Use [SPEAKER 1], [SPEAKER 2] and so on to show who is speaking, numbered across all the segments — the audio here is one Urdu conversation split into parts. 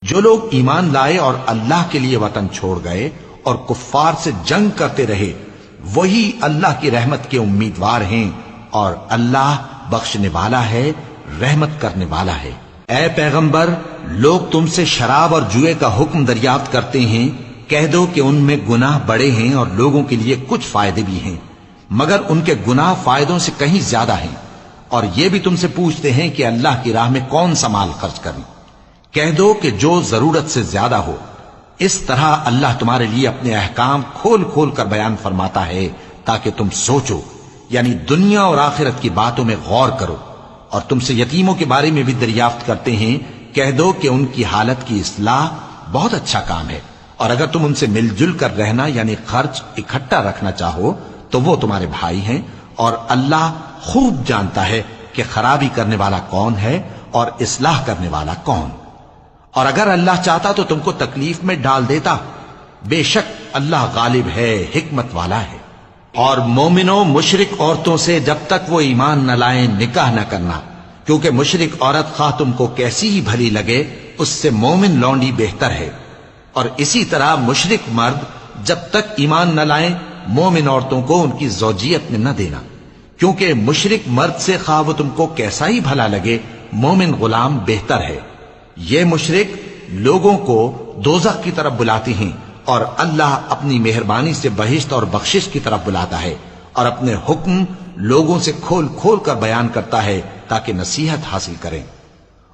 [SPEAKER 1] جو لوگ ایمان لائے اور اللہ کے لیے وطن چھوڑ گئے اور کفار سے جنگ کرتے رہے وہی اللہ کی رحمت کے امیدوار ہیں، اور اللہ بخشنے والا ہے، رحمت کرنے والا ہے۔ اے پیغمبر، لوگ تم سے شراب اور جوئے کا حکم دریافت کرتے ہیں، کہہ دو کہ ان میں گناہ بڑے ہیں اور لوگوں کے لیے کچھ فائدے بھی ہیں، مگر ان کے گناہ فائدوں سے کہیں زیادہ ہیں، اور یہ بھی تم سے پوچھتے ہیں کہ اللہ کی راہ میں کون سا مال خرچ کریں، کہہ دو کہ جو ضرورت سے زیادہ ہو۔ اس طرح اللہ تمہارے لیے اپنے احکام کھول کھول کر بیان فرماتا ہے تاکہ تم سوچو، یعنی دنیا اور آخرت کی باتوں میں غور کرو۔ اور تم سے یتیموں کے بارے میں بھی دریافت کرتے ہیں، کہہ دو کہ ان کی حالت کی اصلاح بہت اچھا کام ہے، اور اگر تم ان سے مل جل کر رہنا یعنی خرچ اکٹھا رکھنا چاہو تو وہ تمہارے بھائی ہیں، اور اللہ خوب جانتا ہے کہ خرابی کرنے والا کون ہے اور اصلاح کرنے والا کون۔ اور اگر اللہ چاہتا تو تم کو تکلیف میں ڈال دیتا، بے شک اللہ غالب ہے، حکمت والا ہے۔ اور مومنوں، مشرک عورتوں سے جب تک وہ ایمان نہ لائیں نکاح نہ کرنا، کیونکہ مشرک عورت خواہ تم کو کیسی ہی بھلی لگے اس سے مومن لونڈی بہتر ہے، اور اسی طرح مشرک مرد جب تک ایمان نہ لائیں مومن عورتوں کو ان کی زوجیت میں نہ دینا، کیونکہ مشرک مرد سے خواہ وہ تم کو کیسا ہی بھلا لگے مومن غلام بہتر ہے۔ یہ مشرک لوگوں کو دوزخ کی طرف بلاتے ہیں، اور اللہ اپنی مہربانی سے بہشت اور بخشش کی طرف بلاتا ہے، اور اپنے حکم لوگوں سے کھول کھول کر بیان کرتا ہے تاکہ نصیحت حاصل کریں۔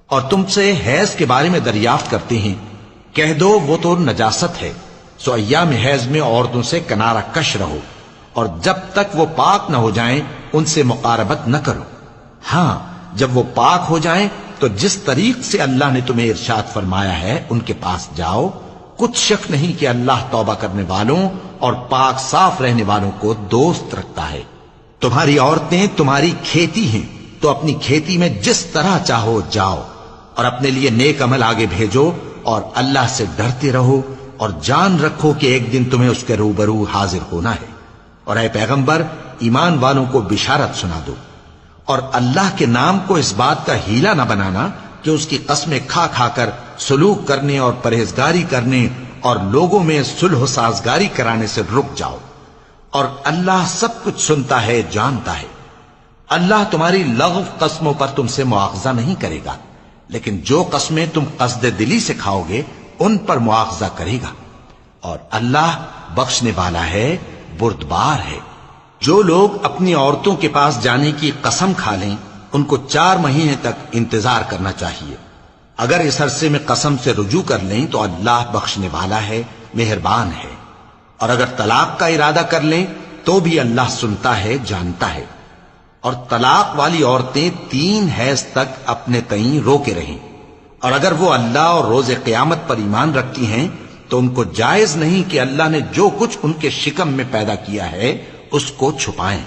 [SPEAKER 1] اور تم سے حیض کے بارے میں دریافت کرتے ہیں، کہہ دو وہ تو نجاست ہے، سو ایام حیض میں عورتوں سے کنارہ کش رہو، اور جب تک وہ پاک نہ ہو جائیں ان سے مقاربت نہ کرو۔ ہاں، جب وہ پاک ہو جائیں تو جس طریق سے اللہ نے تمہیں ارشاد فرمایا ہے ان کے پاس جاؤ، کچھ شک نہیں کہ اللہ توبہ کرنے والوں اور پاک صاف رہنے والوں کو دوست رکھتا ہے۔ تمہاری عورتیں تمہاری کھیتی ہیں، تو اپنی کھیتی میں جس طرح چاہو جاؤ، اور اپنے لیے نیک عمل آگے بھیجو، اور اللہ سے ڈرتے رہو، اور جان رکھو کہ ایک دن تمہیں اس کے روبرو حاضر ہونا ہے۔ اور اے پیغمبر، ایمان والوں کو بشارت سنا دو، اور اللہ کے نام کو اس بات کا ہیلہ نہ بنانا کہ اس کی قسمیں کھا کھا کر سلوک کرنے اور پرہیزگاری کرنے اور لوگوں میں صلح و سازگاری کرانے سے رک جاؤ، اور اللہ سب کچھ سنتا ہے، جانتا ہے۔ اللہ تمہاری لغو قسموں پر تم سے مواخذہ نہیں کرے گا، لیکن جو قسمیں تم قصد دلی سے کھاؤ گے ان پر مواخذہ کرے گا، اور اللہ بخشنے والا ہے، بردبار ہے۔ جو لوگ اپنی عورتوں کے پاس جانے کی قسم کھا لیں ان کو 4 مہینے تک انتظار کرنا چاہیے۔ اگر اس عرصے میں قسم سے رجوع کر لیں تو اللہ بخشنے والا ہے، مہربان ہے۔ اور اگر طلاق کا ارادہ کر لیں تو بھی اللہ سنتا ہے، جانتا ہے۔ اور طلاق والی عورتیں 3 حیض تک اپنے تئیں روکے رہیں، اور اگر وہ اللہ اور روز قیامت پر ایمان رکھتی ہیں تو ان کو جائز نہیں کہ اللہ نے جو کچھ ان کے شکم میں پیدا کیا ہے اس کو چھپائیں۔